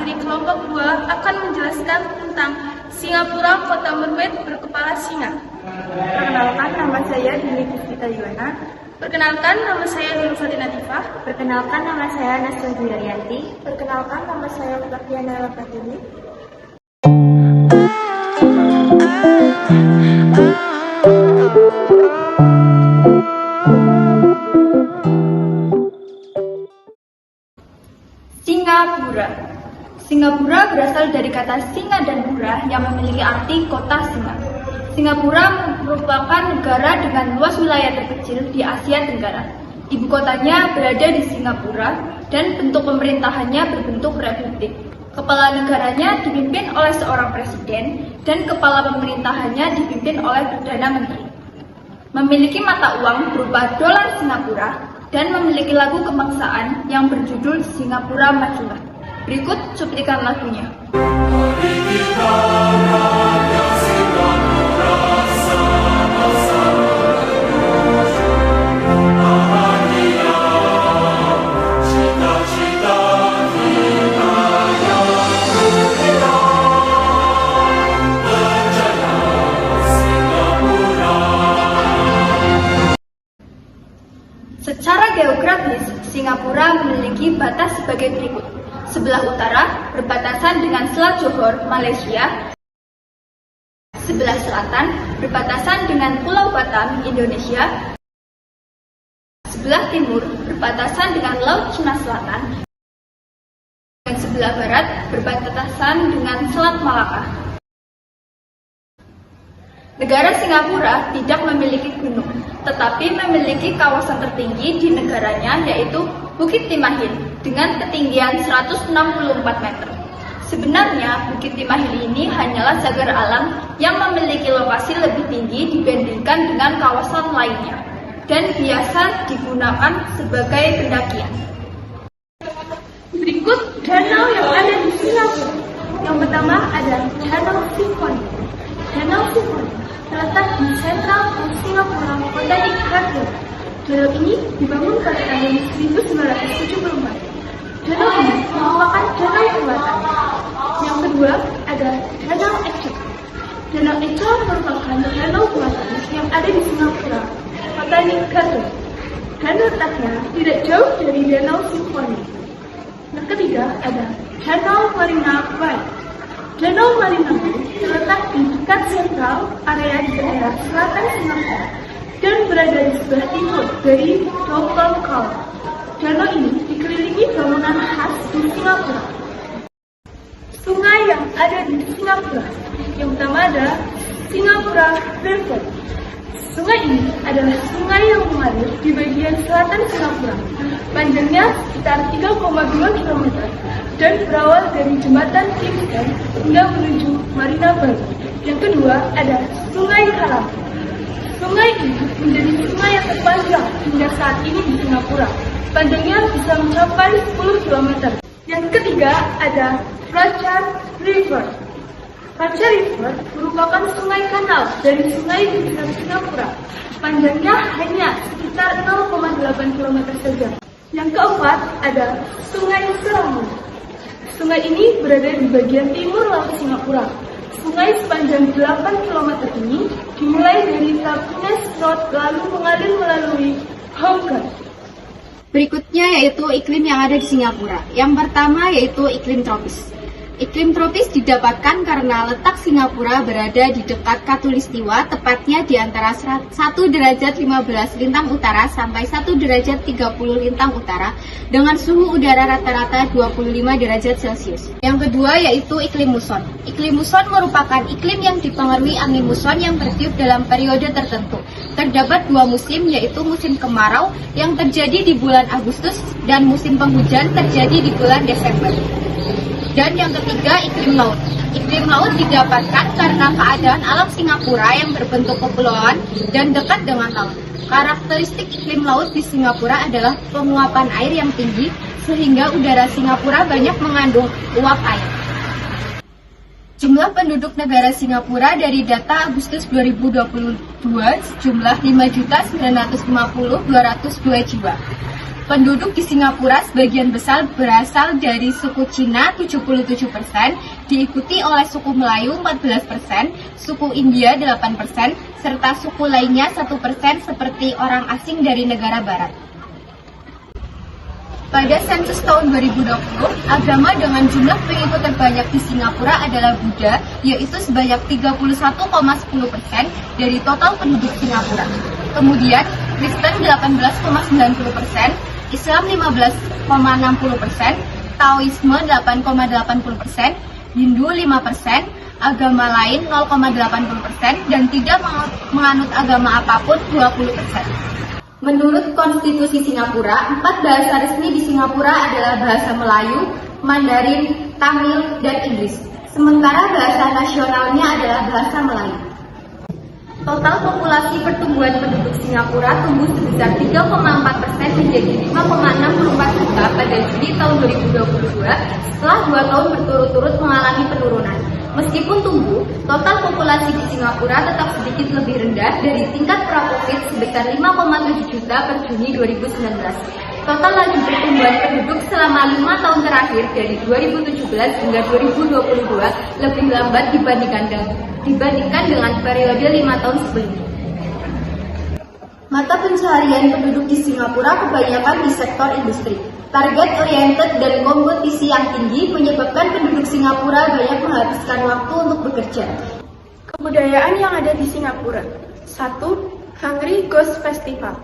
dari kelompok 2 akan menjelaskan tentang Singapura, kota mermaid berkepala singa. Perkenalkan, nama saya Dini Puspita Yuwana. Perkenalkan, nama saya Nur Fatina Tifah. Perkenalkan, nama saya Nasya Julianti. Perkenalkan, nama saya Flaviana Lapatini. Singapura berasal dari kata singa dan pura yang memiliki arti kota singa. Singapura merupakan negara dengan luas wilayah terkecil di Asia Tenggara. Ibu kotanya berada di Singapura dan bentuk pemerintahannya berbentuk republik. Kepala negaranya dipimpin oleh seorang presiden dan kepala pemerintahannya dipimpin oleh Perdana Menteri. Memiliki mata uang berupa dolar Singapura dan memiliki lagu kebangsaan yang berjudul Singapura Majulah. Berikut cuplikan lagunya. Secara geografis, Singapura memiliki batas sebagai berikut. Sebelah utara berbatasan dengan Selat Johor, Malaysia. Sebelah selatan berbatasan dengan Pulau Batam, Indonesia. Sebelah timur berbatasan dengan Laut Cina Selatan. Dan sebelah barat berbatasan dengan Selat Malaka. Negara Singapura tidak memiliki gunung, tetapi memiliki kawasan tertinggi di negaranya yaitu Bukit Timahil dengan ketinggian 164 meter. Sebenarnya Bukit Timahil ini hanyalah cagar alam yang memiliki lokasi lebih tinggi dibandingkan dengan kawasan lainnya dan biasa digunakan sebagai pendakian. Berikut danau yang ada di Singapura. Yang pertama ada Danau Singkon. Danau Singkon terletak di sentral Singapura, Botanic Garden. Danau ini dibangun pada tahun 1974. Danau ini merupakan danau buatan. Yang kedua ada Danau Echo. Danau Echo merupakan danau buatan yang ada di Singapura, Botanic Garden, dan letaknya tidak jauh dari Danau Simfoni. Yang ketiga ada Danau Marina Bay. Danau Marina Bay terletak di dekat sentral area di daerah selatan Singapura dan berada di sebelah timur dari Dongkol Kau. Danau ini dikelilingi bangunan khas di Singapura. Sungai yang ada di Singapura, yang pertama ada Singapura River. Sungai ini adalah sungai yang mengalir di bagian selatan Singapura. Panjangnya sekitar 3,2 km dan berawal dari jembatan Kingston hingga menuju Marina Bay. Yang kedua ada Sungai Halam. Sungai ini menjadi sungai yang terpanjang hingga saat ini di Singapura. Panjangnya bisa mencapai 10 km. Yang ketiga ada Raja River. Raja River merupakan sungai kanal dari sungai di sekitar Singapura. Panjangnya hanya sekitar 0,8 km saja. Yang keempat ada Sungai Serangan. Sungai ini berada di bagian timur laut Singapura. Sungai sepanjang 8 km ini dimulai dari Tampines Road lalu mengalir melalui Hong Kong. Berikutnya yaitu iklim yang ada di Singapura. Yang pertama yaitu iklim tropis. Iklim tropis didapatkan karena letak Singapura berada di dekat Khatulistiwa, tepatnya di antara 1 derajat 15 lintang utara sampai 1 derajat 30 lintang utara dengan suhu udara rata-rata 25 derajat Celcius. Yang kedua yaitu iklim muson. Iklim muson merupakan iklim yang dipengaruhi angin muson yang bertiup dalam periode tertentu. Terdapat 2 musim yaitu musim kemarau yang terjadi di bulan Agustus dan musim penghujan terjadi di bulan Desember. Dan yang ketiga, iklim laut. Iklim laut didapatkan karena keadaan alam Singapura yang berbentuk kepulauan dan dekat dengan laut. Karakteristik iklim laut di Singapura adalah penguapan air yang tinggi, sehingga udara Singapura banyak mengandung uap air. Jumlah penduduk negara Singapura dari data Agustus 2022 sejumlah 5.950.202 jiwa. Penduduk di Singapura sebagian besar berasal dari suku Cina 77%, diikuti oleh suku Melayu 14%, suku India 8%, serta suku lainnya 1% seperti orang asing dari negara barat. Pada sensus tahun 2020, agama dengan jumlah pengikut terbanyak di Singapura adalah Buddha, yaitu sebanyak 31,10% dari total penduduk Singapura. Kemudian, Kristen 18,90%, Islam 15,60%, Taoisme 8,80%, Hindu 5%, agama lain 0,80%, dan tidak menganut agama apapun 20%. Menurut Konstitusi Singapura, 4 bahasa resmi di Singapura adalah bahasa Melayu, Mandarin, Tamil, dan Inggris. Sementara bahasa nasionalnya adalah bahasa Melayu. Total populasi pertumbuhan penduduk Singapura tumbuh sebesar 3,4% menjadi 5,64 juta pada Juli tahun 2022 setelah 2 tahun berturut-turut mengalami penurunan. Meskipun tumbuh, total populasi di Singapura tetap sedikit lebih rendah dari tingkat pra-Covid sebesar 5,7 juta per Juni 2019. Total laju pertumbuhan penduduk selama 5 tahun terakhir dari 2017 hingga 2022 lebih lambat dibandingkan dengan periode 5 tahun sebelumnya. Mata pencaharian penduduk di Singapura kebanyakan di sektor industri. Target-oriented dan kompetisi yang tinggi menyebabkan penduduk Singapura banyak menghabiskan waktu untuk bekerja. Kebudayaan yang ada di Singapura. 1. Hungry Ghost Festival.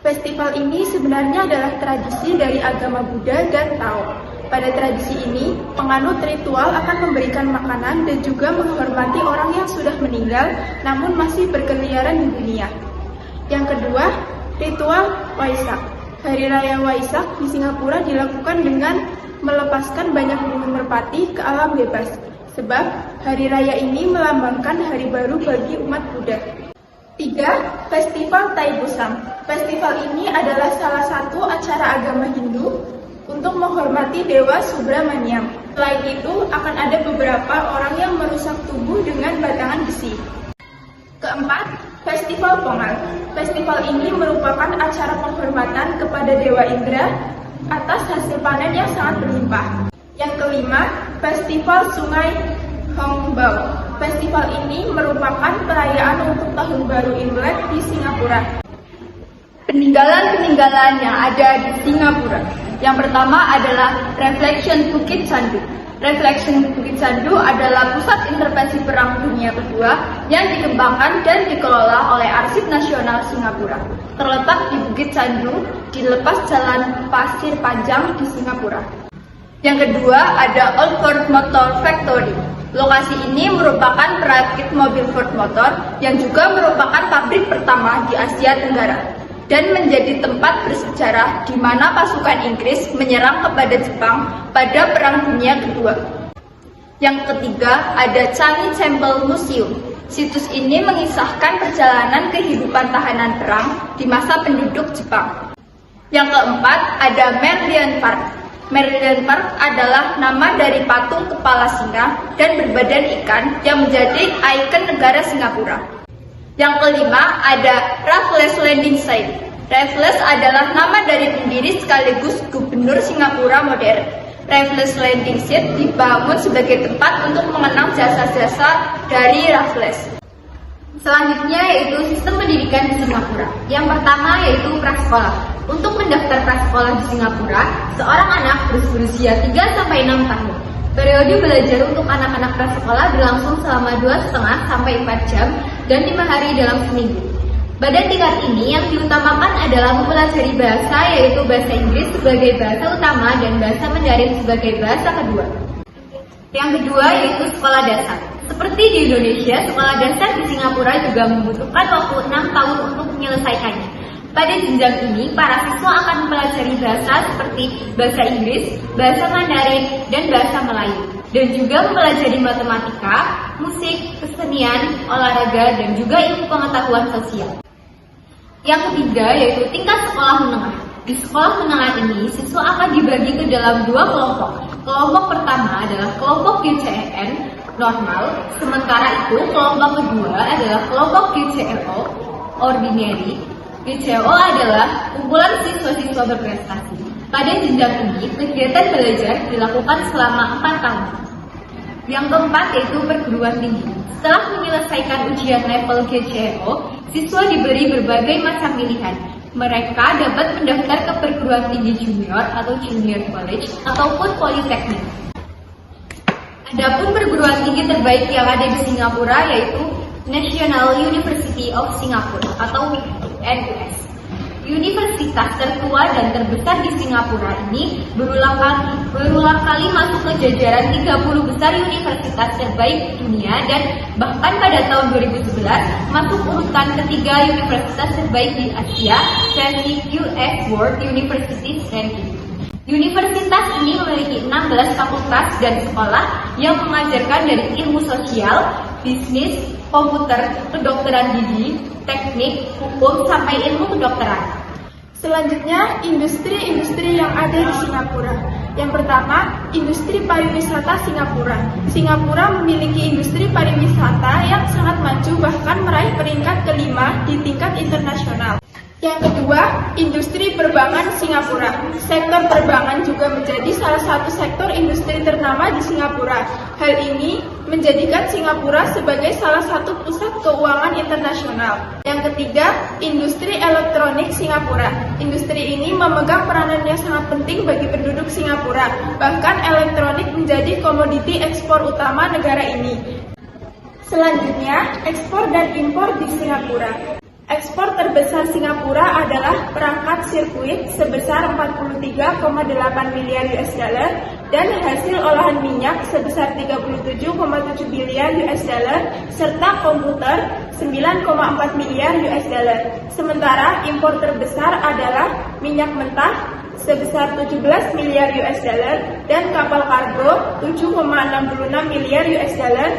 Festival ini sebenarnya adalah tradisi dari agama Buddha dan Tao. Pada tradisi ini, penganut ritual akan memberikan makanan dan juga menghormati orang yang sudah meninggal namun masih berkeliaran di dunia. Yang kedua, ritual Waisak. Hari Raya Waisak di Singapura dilakukan dengan melepaskan banyak burung merpati ke alam bebas, sebab hari raya ini melambangkan hari baru bagi umat Buddha. 3. Festival Tai Pusam. Festival ini adalah salah satu acara agama Hindu untuk menghormati Dewa Subramaniam. Selain itu, akan ada beberapa orang yang merusak tubuh dengan batangan besi. Keempat, Festival Pongal. Festival ini merupakan acara penghormatan kepada Dewa Indra atas hasil panen yang sangat berlimpah. Yang kelima, Festival Sungai Hongbao. Festival ini merupakan perayaan untuk Tahun Baru Imlek di Singapura. Peninggalan-peninggalan yang ada di Singapura. Yang pertama adalah Reflection Bukit Candu. Reflection Bukit Candu adalah pusat intervensi Perang Dunia Kedua yang dikembangkan dan dikelola oleh Arsip Nasional Singapura. Terletak di Bukit Candu, di lepas jalan Pasir Panjang di Singapura. Yang kedua ada Old Ford Motor Factory. Lokasi ini merupakan perakit mobil Ford Motor yang juga merupakan pabrik pertama di Asia Tenggara dan menjadi tempat bersejarah di mana pasukan Inggris menyerang kepada Jepang pada Perang Dunia Kedua. Yang ketiga, ada Changi Temple Museum. Situs ini mengisahkan perjalanan kehidupan tahanan perang di masa penduduk Jepang. Yang keempat, ada Merlion Park. Merlion Park adalah nama dari patung kepala singa dan berbadan ikan yang menjadi ikon negara Singapura. Yang kelima, ada Raffles Landing Site. Raffles adalah nama dari pendiri sekaligus gubernur Singapura modern. Raffles Landing Site dibangun sebagai tempat untuk mengenang jasa-jasa dari Raffles. Selanjutnya yaitu sistem pendidikan di Singapura. Yang pertama yaitu prasekolah. Untuk mendaftar prasekolah di Singapura, seorang anak harus berusia 3-6 tahun. Periode belajar untuk anak-anak prasekolah berlangsung selama 2,5 sampai 4 jam dan 5 hari dalam seminggu. Pada tingkat ini yang diutamakan adalah mempelajari bahasa yaitu bahasa Inggris sebagai bahasa utama dan bahasa Mandarin sebagai bahasa kedua. Yang kedua yaitu sekolah dasar. Seperti di Indonesia, sekolah dasar di Singapura juga membutuhkan waktu 6 tahun untuk menyelesaikannya. Pada jenjang ini, para siswa akan mempelajari bahasa seperti bahasa Inggris, bahasa Mandarin, dan bahasa Melayu. Dan juga mempelajari matematika, musik, kesenian, olahraga, dan juga ilmu pengetahuan sosial. Yang ketiga yaitu tingkat sekolah menengah. Di sekolah menengah ini, siswa akan dibagi ke dalam 2 kelompok. Kelompok pertama adalah kelompok GCEN normal, sementara itu kelompok kedua adalah kelompok GCLO ordinary. GCLO adalah kumpulan siswa-siswa berprestasi. Pada jenjang ini, kegiatan belajar dilakukan selama 4 tahun. Yang keempat yaitu perguruan tinggi. Setelah menyelesaikan ujian level GCO, siswa diberi berbagai macam pilihan. Mereka dapat mendaftar ke perguruan tinggi junior atau junior college ataupun politeknik. Adapun perguruan tinggi terbaik yang ada di Singapura yaitu National University of Singapore atau NUS. Universitas tertua dan terbesar di Singapura ini berulang kali masuk ke jajaran 30 besar universitas terbaik dunia dan bahkan pada tahun 2011 masuk urutan ketiga universitas terbaik di Asia versi US World Universities Ranking. Universitas ini memiliki 16 fakultas dan sekolah yang mengajarkan dari ilmu sosial, bisnis, komputer, kedokteran gigi, teknik, hukum, sampai ilmu kedokteran. Selanjutnya, industri-industri yang ada di Singapura. Yang pertama, industri pariwisata Singapura. Singapura memiliki industri pariwisata yang sangat maju, bahkan meraih peringkat kelima di tingkat internasional. Yang kedua, industri perbankan Singapura. Sektor perbankan juga menjadi salah satu sektor industri ternama di Singapura. Hal ini menjadikan Singapura sebagai salah satu pusat keuangan internasional. Yang ketiga, industri elektronik Singapura. Industri ini memegang peranan yang sangat penting bagi penduduk Singapura. Bahkan elektronik menjadi komoditi ekspor utama negara ini. Selanjutnya, ekspor dan impor di Singapura. Ekspor terbesar Singapura adalah perangkat sirkuit sebesar 43,8 miliar US dollar dan hasil olahan minyak sebesar 37,7 miliar US dollar serta komputer 9,4 miliar US dollar. Sementara impor terbesar adalah minyak mentah sebesar 17 miliar US dollar dan kapal kargo 7,66 miliar US dollar.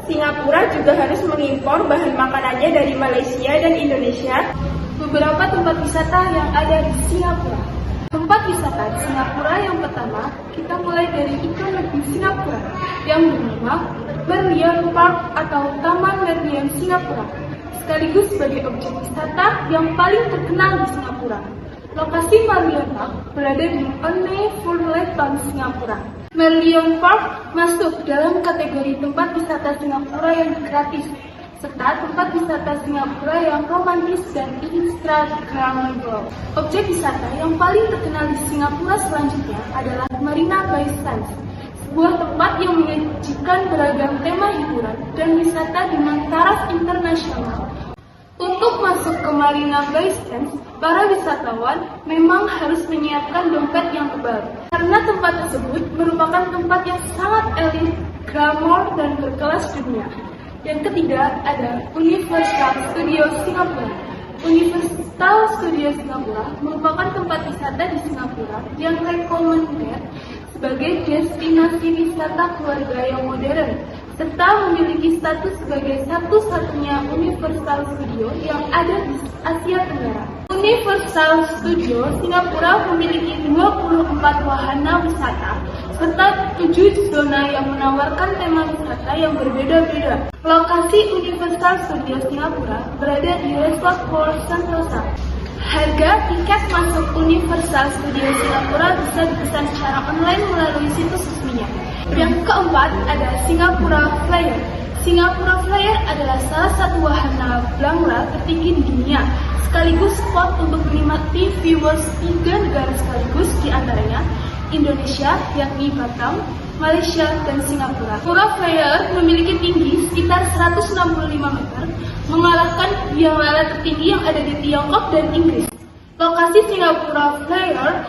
Singapura juga harus mengimpor bahan makanannya dari Malaysia dan Indonesia. Beberapa tempat wisata yang ada di Singapura. Tempat wisata di Singapura yang pertama, kita mulai dari ikon negeri Singapura yang bernama Merlion Park atau Taman Merlion Singapura, sekaligus sebagai objek wisata yang paling terkenal di Singapura. Lokasi Merlion Park berada di Only Fullerton, Singapura. Merlion Park masuk dalam kategori tempat wisata Singapura yang gratis, serta tempat wisata Singapura yang romantis dan instagramable. Objek wisata yang paling terkenal di Singapura selanjutnya adalah Marina Bay Sands, sebuah tempat yang menyajikan beragam tema hiburan dan wisata dengan taraf internasional. Untuk masuk ke Marina Bay Sands, para wisatawan memang harus menyiapkan dompet yang tebal, karena tempat tersebut merupakan tempat yang sangat elit, glamor, dan berkelas dunia. Yang ketiga ada Universal Studios Singapura. Universal Studios Singapura merupakan tempat wisata di Singapura yang recommended sebagai destinasi wisata keluarga yang modern, serta memiliki status sebagai satu-satunya Universal Studio yang ada di Asia Tenggara. Universal Studio Singapura memiliki 24 wahana wisata serta 7 zona yang menawarkan tema wisata yang berbeda-beda. Lokasi Universal Studio Singapura berada di Resort World Sentosa. Harga tiket masuk Universal Studio Singapura bisa dipesan secara online melalui situs resminya. Yang keempat ada Singapura Flyer. Singapura Flyer adalah salah satu wahana blangla tertinggi di dunia, sekaligus spot untuk menikmati viewers 3 negara sekaligus, di antaranya Indonesia, yakni Batam, Malaysia, dan Singapura. Singapura Flyer memiliki tinggi sekitar 165 meter, mengalahkan biang lala tertinggi yang ada di Tiongkok dan Inggris. Lokasi Singapura Flyer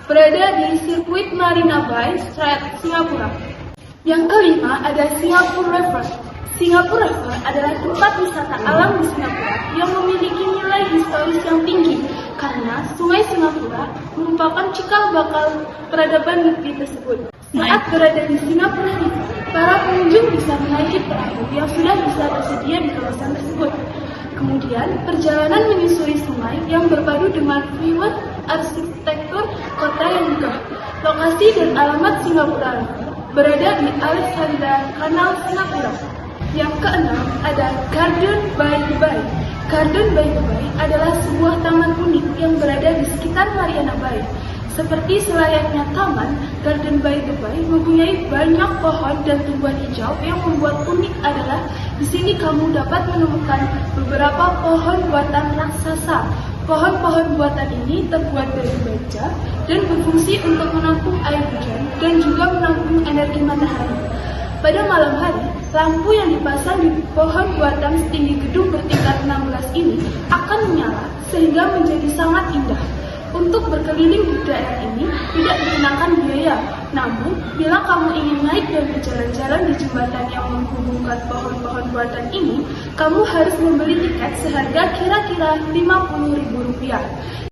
berada di sirkuit Marina Bay Sands, Singapura. Yang kelima ada Singapura River. Singapura River adalah tempat wisata alam di Singapura yang memiliki nilai historis yang tinggi karena Sungai Singapura merupakan cikal bakal peradaban negeri tersebut. Saat berada di Singapura River, para pengunjung bisa menaiki perahu yang sudah bisa tersedia di kawasan tersebut. Kemudian, perjalanan menyusuri sungai yang berpadu dengan private arsitektur kota yang megah. Lokasi dan alamat Singapura River berada di Alexandra Canal, Singapura. Yang keenam ada Garden by Dubai. Garden by Dubai adalah sebuah taman unik yang berada di sekitar Marina Bay. Seperti selayaknya taman, Garden by the Bay mempunyai banyak pohon dan tumbuhan hijau. Yang membuat unik adalah di sini kamu dapat menemukan beberapa pohon buatan raksasa. Pohon-pohon buatan ini terbuat dari baja dan berfungsi untuk menampung air hujan dan juga menampung energi matahari. Pada malam hari, lampu yang dipasang di pohon buatan setinggi gedung bertingkat 16 ini akan menyala sehingga menjadi sangat indah. Untuk berkeliling di daerah ini tidak dikenakan biaya. Namun, bila kamu ingin naik dan berjalan-jalan di jembatan yang menghubungkan pohon-pohon buatan ini, kamu harus membeli tiket seharga kira-kira Rp50.000.